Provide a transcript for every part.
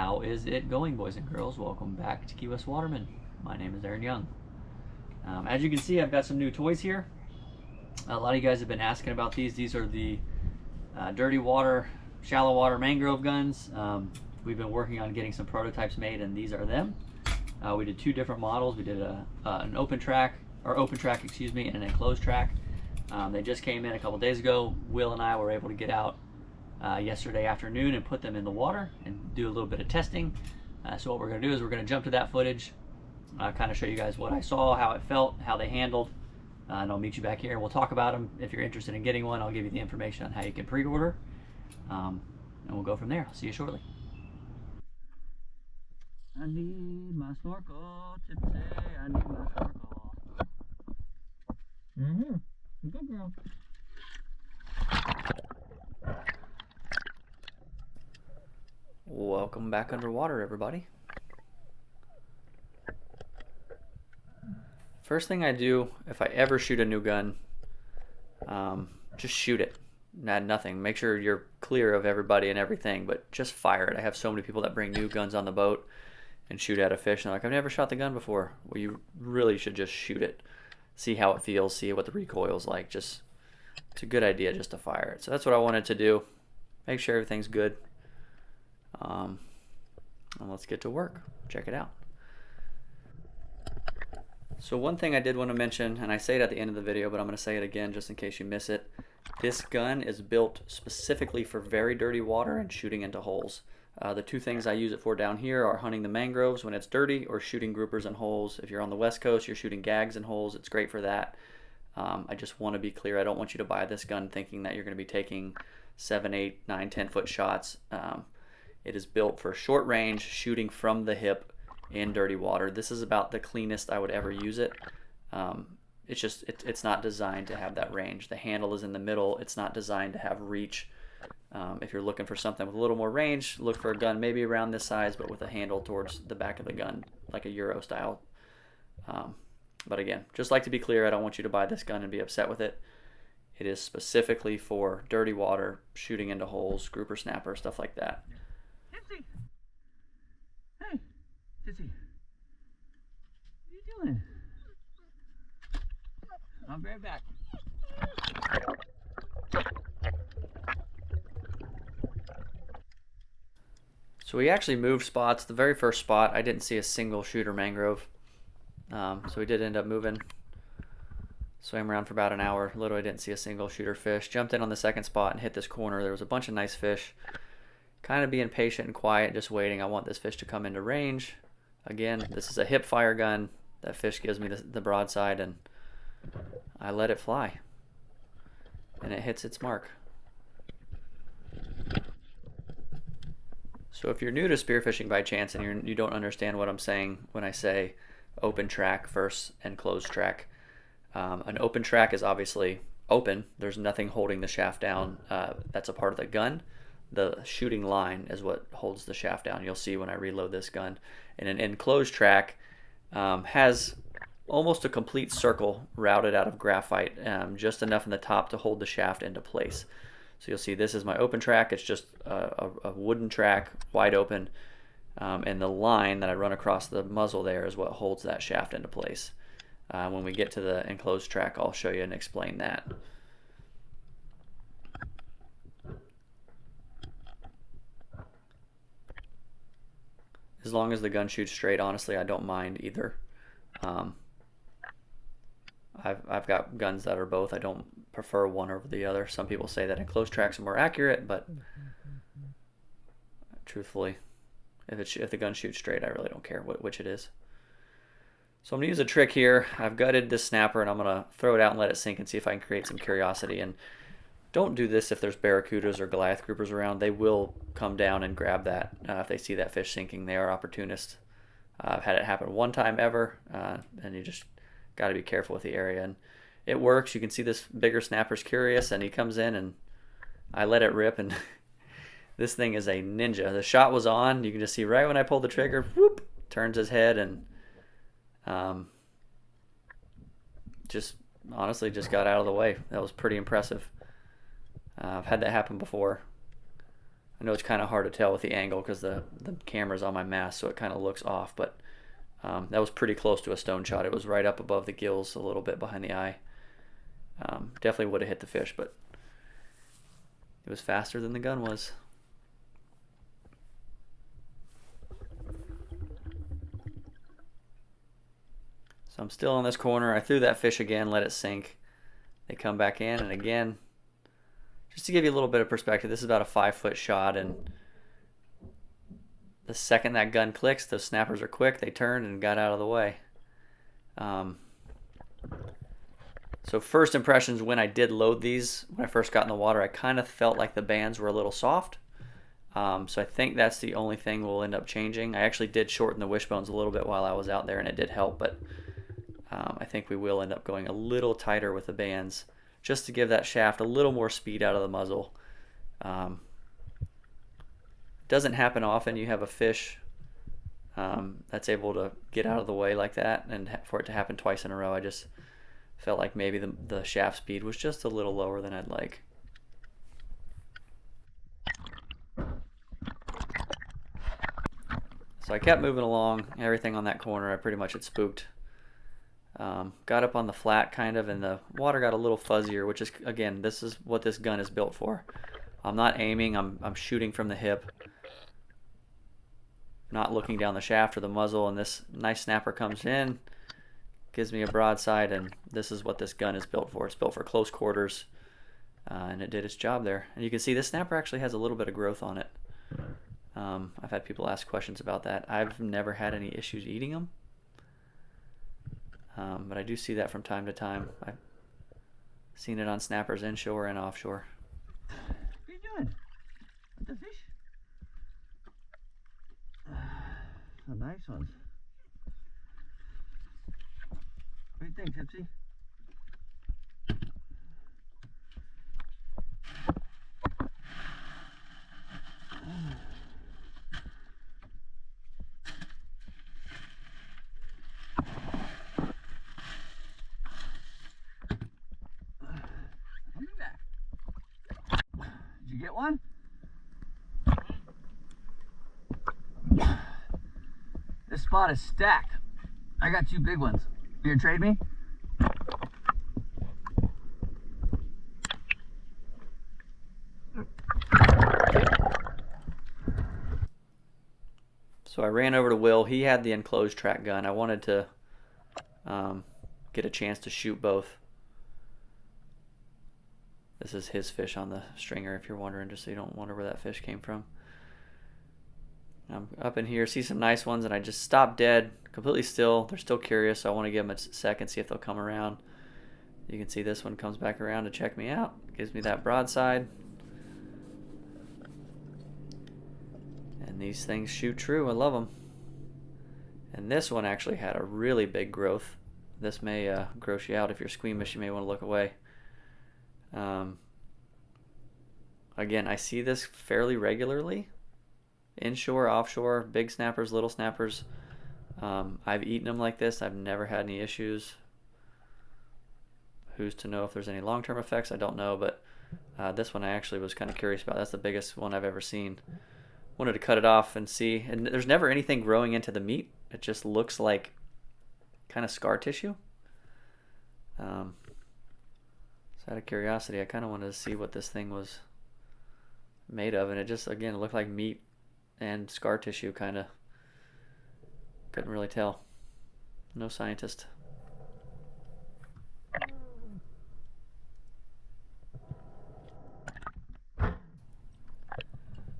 How is it going, boys and girls? Welcome back to Key West Waterman. My name is Aaron Young. As you can see, I've got some new toys here. A lot of you guys have been asking about these. These are the dirty water, shallow water mangrove guns. We've been working on getting some prototypes made, and these are them. We did two different models. We did an open track, excuse me, and an enclosed track. They just came in a couple days ago. Will and I were able to get out yesterday afternoon and put them in the water and do a little bit of testing. So what we're going to do is we're going to jump to that footage, kind of show you guys what I saw, how it felt, how they handled, and I'll meet you back here and we'll talk about them. If you're interested in getting one, I'll give you the information on how you can pre-order, and we'll go from there. I'll see you shortly. I need my snorkel, Tipsy. I need my snorkel. Good girl. Welcome back underwater, everybody. First thing I do if I ever shoot a new gun, just shoot it. Add nothing. Make sure you're clear of everybody and everything, but just fire it. I have so many people that bring new guns on the boat and shoot at a fish, and they're like, I've never shot the gun before. Well, you really should just shoot it. See how it feels, see what the recoil's like. It's a good idea just to fire it. So that's what I wanted to do. Make sure everything's good. And let's get to work. Check it out. So one thing I did want to mention, and I say it at the end of the video, but I'm going to say it again just in case you miss it. This gun is built specifically for very dirty water and shooting into holes. The two things I use it for down here are hunting the mangroves when it's dirty, or shooting groupers in holes. If you're on the west coast, you're shooting gags in holes. It's great for that. I just want to be clear. I don't want you to buy this gun thinking that you're going to be taking 7, 8, 9, 10 foot shots. It is built for short range shooting from the hip in dirty water. This is about the cleanest I would ever use it. It's not designed to have that range. The handle is in the middle. It's not designed to have reach. If you're looking for something with a little more range, look for a gun maybe around this size, but with a handle towards the back of the gun, like a Euro style. But again, just like to be clear, I don't want you to buy this gun and be upset with it. It is specifically for dirty water, shooting into holes, grouper snapper, stuff like that. Tipsy! Hey, Tipsy. What are you doing? I'll be right back. So we actually moved spots. The very first spot, I didn't see a single shooter mangrove. So we did end up moving. Swam around for about an hour. Literally didn't see a single shooter fish. Jumped in on the second spot and hit this corner. There was a bunch of nice fish. Kind of being patient and quiet, just waiting. I want this fish to come into range. Again, this is a hip fire gun. That fish gives me the broadside, and I let it fly. And it hits its mark. So if you're new to spearfishing by chance and you don't understand what I'm saying when I say open track versus enclosed track, an open track is obviously open. There's nothing holding the shaft down. That's a part of the gun. The shooting line is what holds the shaft down. You'll see when I reload this gun. And an enclosed track has almost a complete circle routed out of graphite, just enough in the top to hold the shaft into place. So you'll see this is my open track. It's just a wooden track, wide open, and the line that I run across the muzzle there is what holds that shaft into place. When we get to the enclosed track, I'll show you and explain that. As long as the gun shoots straight, honestly, I don't mind either. I've got guns that are both. I don't prefer one over the other. Some people say that enclosed tracks are more accurate, but truthfully, if the gun shoots straight, I really don't care which it is. So I'm going to use a trick here. I've gutted this snapper, and I'm going to throw it out and let it sink and see if I can create some curiosity. And don't do this if there's barracudas or Goliath groupers around. They will come down and grab that if they see that fish sinking. They are opportunists. I've had it happen one time ever, and you just got to be careful with the area. And it works. You can see this bigger snapper's curious, and he comes in, and I let it rip, and this thing is a ninja. The shot was on. You can just see right when I pulled the trigger, whoop, turns his head, and just honestly just got out of the way. That was pretty impressive. I've had that happen before. I know it's kind of hard to tell with the angle because the camera's on my mask, so it kind of looks off, but that was pretty close to a stone shot. It was right up above the gills, a little bit behind the eye. Definitely would have hit the fish, but it was faster than the gun was. So I'm still in this corner. I threw that fish again, let it sink. They come back in, and again, just to give you a little bit of perspective, this is about a 5-foot shot, and the second that gun clicks, those snappers are quick. They turned and got out of the way. So first impressions when I did load these, when I first got in the water, I kind of felt like the bands were a little soft. So I think that's the only thing we'll end up changing. I actually did shorten the wishbones a little bit while I was out there, and it did help, but I think we will end up going a little tighter with the bands just to give that shaft a little more speed out of the muzzle. Doesn't happen often. You have a fish that's able to get out of the way like that, and for it to happen twice in a row, I just felt like maybe the shaft speed was just a little lower than I'd like. So I kept moving along. Everything on that corner I pretty much had spooked. Got up on the flat kind of, and the water got a little fuzzier, which is, again, this is what this gun is built for. I'm not aiming, I'm shooting from the hip, not looking down the shaft or the muzzle, and this nice snapper comes in, gives me a broadside, and this is what this gun is built for. It's built for close quarters, and it did its job there. And you can see this snapper actually has a little bit of growth on it. I've had people ask questions about that. I've never had any issues eating them. But I do see that from time to time. I've seen it on snappers inshore and offshore. What are you doing? With the fish? The nice ones. What do you think, Tipsy? Did you get one? This spot is stacked. I got 2 big ones. You gonna trade me? So I ran over to Will. He had the enclosed track gun. I wanted to get a chance to shoot both. This is his fish on the stringer, if you're wondering, just so you don't wonder where that fish came from. I'm up in here, see some nice ones, and I just stopped dead, completely still. They're still curious, so I want to give them a second, see if they'll come around. You can see this one comes back around to check me out. Gives me that broadside. And these things shoot true. I love them. And this one actually had a really big growth. This may gross you out. If you're squeamish, you may want to look away. Again, I see this fairly regularly. Inshore, offshore, big snappers, little snappers. I've eaten them like this. I've never had any issues. Who's to know if there's any long-term effects? I don't know, but this one I actually was kind of curious about. That's the biggest one I've ever seen. Wanted to cut it off and see. And there's never anything growing into the meat. It just looks like kind of scar tissue. So out of curiosity, I kind of wanted to see what this thing was made of, and it just, again, looked like meat and scar tissue, kind of. Couldn't really tell. No scientist.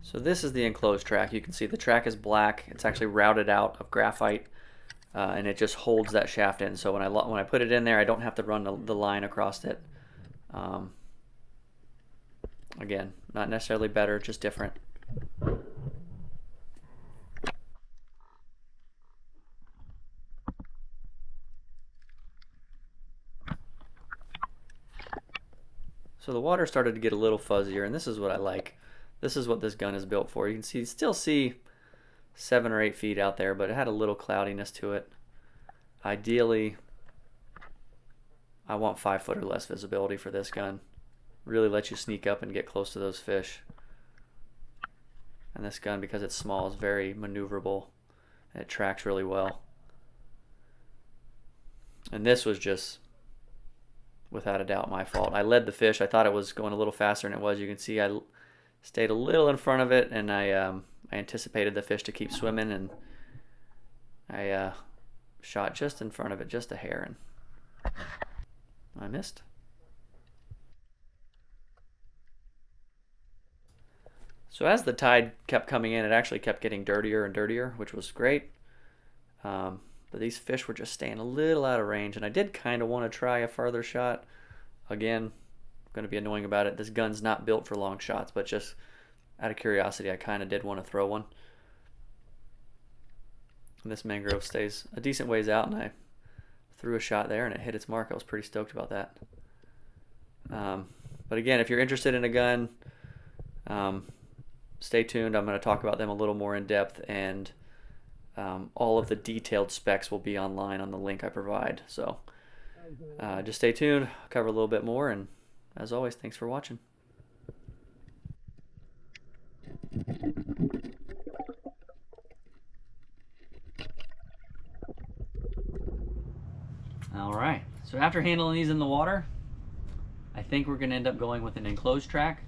So this is the enclosed track. You can see the track is black. It's actually routed out of graphite, and it just holds that shaft in. So when I put it in there, I don't have to run the line across it. Again, not necessarily better, just different. So the water started to get a little fuzzier, and this is what I like. This is what this gun is built for. You can still see 7 or 8 feet out there, but it had a little cloudiness to it. Ideally, I want 5 foot or less visibility for this gun. Really let you sneak up and get close to those fish. And this gun, because it's small, is very maneuverable. And it tracks really well. And this was just, without a doubt, my fault. I led the fish. I thought it was going a little faster than it was. You can see I stayed a little in front of it, and I anticipated the fish to keep swimming, and I shot just in front of it, just a hair, and I missed. So as the tide kept coming in, it actually kept getting dirtier and dirtier, which was great. But these fish were just staying a little out of range, and I did kind of want to try a farther shot. Again, I'm going to be annoying about it. This gun's not built for long shots, but just out of curiosity, I kind of did want to throw one. And this mangrove stays a decent ways out, and I threw a shot there, and it hit its mark. I was pretty stoked about that. But again, if you're interested in a gun, stay tuned. I'm going to talk about them a little more in depth, and all of the detailed specs will be online on the link I provide. So just stay tuned. I'll cover a little bit more, and as always, thanks for watching. All right, so after handling these in the water, I think we're going to end up going with an enclosed track.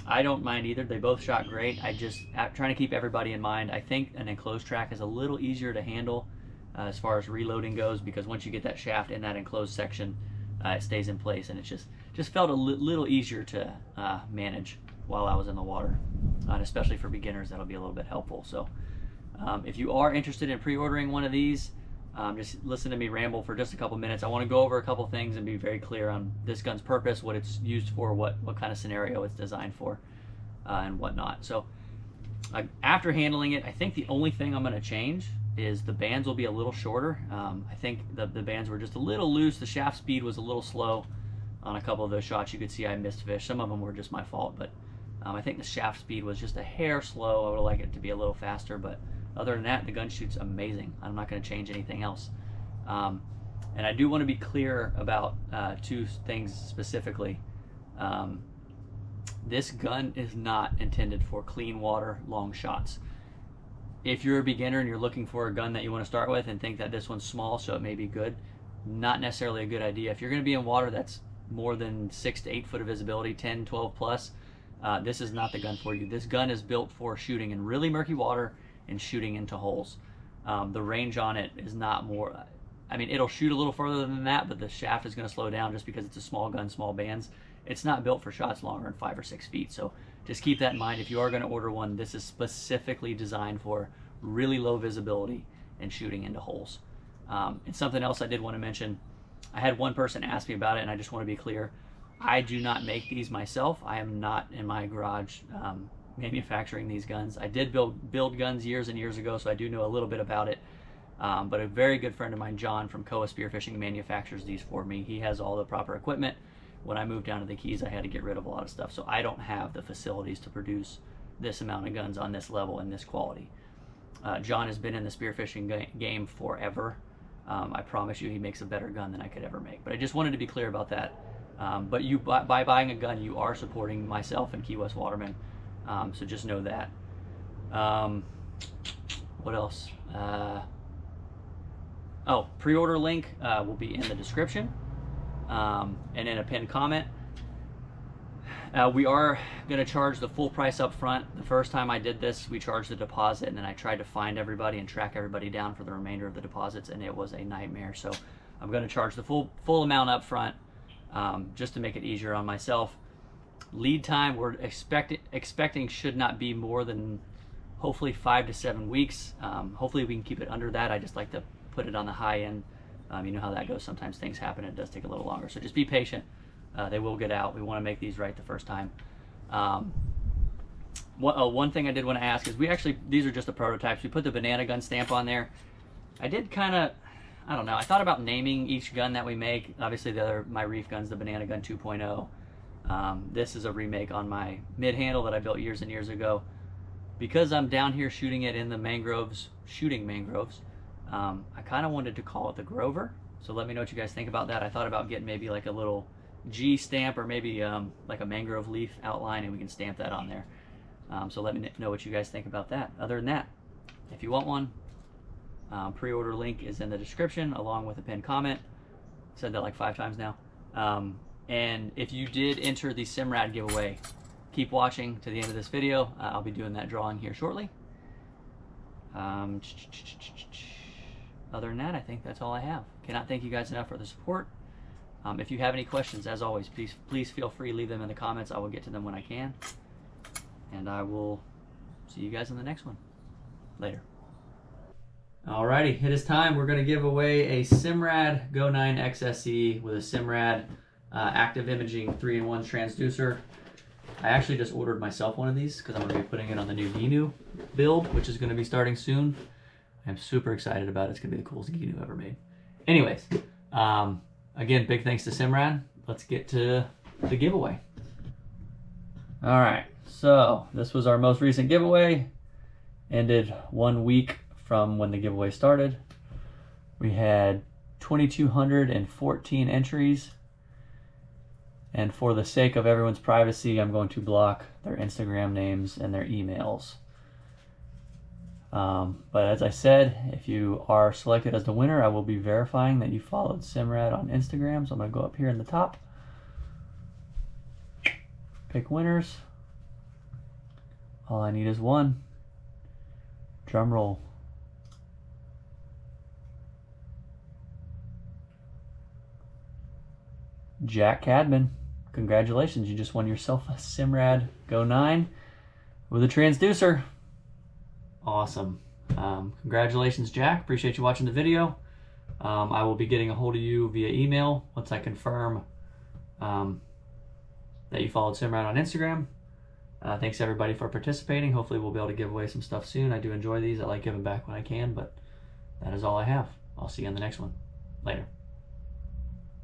I don't mind either. They both shot great. I just trying to keep everybody in mind. I think an enclosed track is a little easier to handle as far as reloading goes, because once you get that shaft in that enclosed section, it stays in place, and it just felt a little easier to manage while I was in the water. And especially for beginners, that'll be a little bit helpful. So if you are interested in pre-ordering one of these, just listen to me ramble for just a couple minutes. I want to go over a couple things and be very clear on this gun's purpose, what it's used for, what kind of scenario it's designed for, and whatnot. So after handling it, I think the only thing I'm going to change is the bands will be a little shorter. I think the bands were just a little loose. The shaft speed was a little slow on a couple of those shots. You could see I missed fish. Some of them were just my fault, but I think the shaft speed was just a hair slow. I would have liked it to be a little faster, but other than that, the gun shoots amazing. I'm not going to change anything else. And I do want to be clear about two things specifically. This gun is not intended for clean water, long shots. If you're a beginner and you're looking for a gun that you want to start with and think that this one's small, so it may be good, not necessarily a good idea. If you're going to be in water that's more than 6 to 8 foot of visibility, 10, 12 plus, this is not the gun for you. This gun is built for shooting in really murky water and shooting into holes. The range on it is not more, I mean, it'll shoot a little further than that, but the shaft is going to slow down just because it's a small gun, small bands. It's not built for shots longer than 5 or 6 feet. So just keep that in mind. If you are going to order one, this is specifically designed for really low visibility and shooting into holes. And something else I did want to mention, I had one person ask me about it, and I just want to be clear. I do not make these myself. I am not in my garage manufacturing these guns. I did build guns years and years ago, so I do know a little bit about it. But a very good friend of mine, John from Koa Spearfishing, manufactures these for me. He has all the proper equipment. When I moved down to the Keys, I had to get rid of a lot of stuff, so I don't have the facilities to produce this amount of guns on this level and this quality. John has been in the spearfishing game forever. I promise you he makes a better gun than I could ever make. But I just wanted to be clear about that. But you, by buying a gun, you are supporting myself and Key West Waterman. So just know that. What else? Oh, pre-order link will be in the description and in a pinned comment. We are going to charge the full price up front. The first time I did this, we charged the deposit, and then I tried to find everybody and track everybody down for the remainder of the deposits, and it was a nightmare. So I'm going to charge the full amount up front just to make it easier on myself. Lead time, we're expecting should not be more than hopefully 5 to 7 weeks. Hopefully we can keep it under that. I just like to put it on the high end. You know how that goes. Sometimes things happen and it does take a little longer. So just be patient. They will get out. We want to make these right the first time. One thing I did want to ask is these are just the prototypes. We put the banana gun stamp on there. I did kind of, I don't know, I thought about naming each gun that we make. Obviously my reef gun's the Banana Gun 2.0. This is a remake on my mid handle that I built years and years ago. Because I'm down here shooting it in the mangroves, I kind of wanted to call it the Grover. So let me know what you guys think about that. I thought about getting maybe like a little G stamp or maybe like a mangrove leaf outline, and we can stamp that on there. So let me know what you guys think about that. Other than that, if you want one, pre-order link is in the description along with a pinned comment. Said that like 5 times now. And if you did enter the Simrad giveaway, keep watching to the end of this video. I'll be doing that drawing here shortly. Other than that, I think that's all I have. Cannot thank you guys enough for the support. If you have any questions, as always, please feel free to leave them in the comments. I will get to them when I can. And I will see you guys in the next one. Later. Alrighty, it is time. We're going to give away a Simrad Go 9 XSE with a Simrad active imaging 3-in-1 transducer. I actually just ordered myself one of these because I'm going to be putting it on the new GNU build, which is going to be starting soon. I'm super excited about it. It's going to be the coolest GNU ever made. Anyways, again, big thanks to Simrad. Let's get to the giveaway. All right, so this was our most recent giveaway. Ended 1 week from when the giveaway started. We had 2,214 entries. And for the sake of everyone's privacy, I'm going to block their Instagram names and their emails. But as I said, if you are selected as the winner, I will be verifying that you followed Simrad on Instagram. So I'm going to go up here in the top, pick winners. All I need is one. Drum roll. Jack Cadman. Congratulations, you just won yourself a Simrad Go 9 with a transducer. Awesome. Congratulations, Jack. Appreciate you watching the video. I will be getting a hold of you via email once I confirm that you followed Simrad on Instagram. Thanks everybody for participating. Hopefully we'll be able to give away some stuff soon. I do enjoy these. I like giving back when I can, but that is all I have. I'll see you on the next one. Later.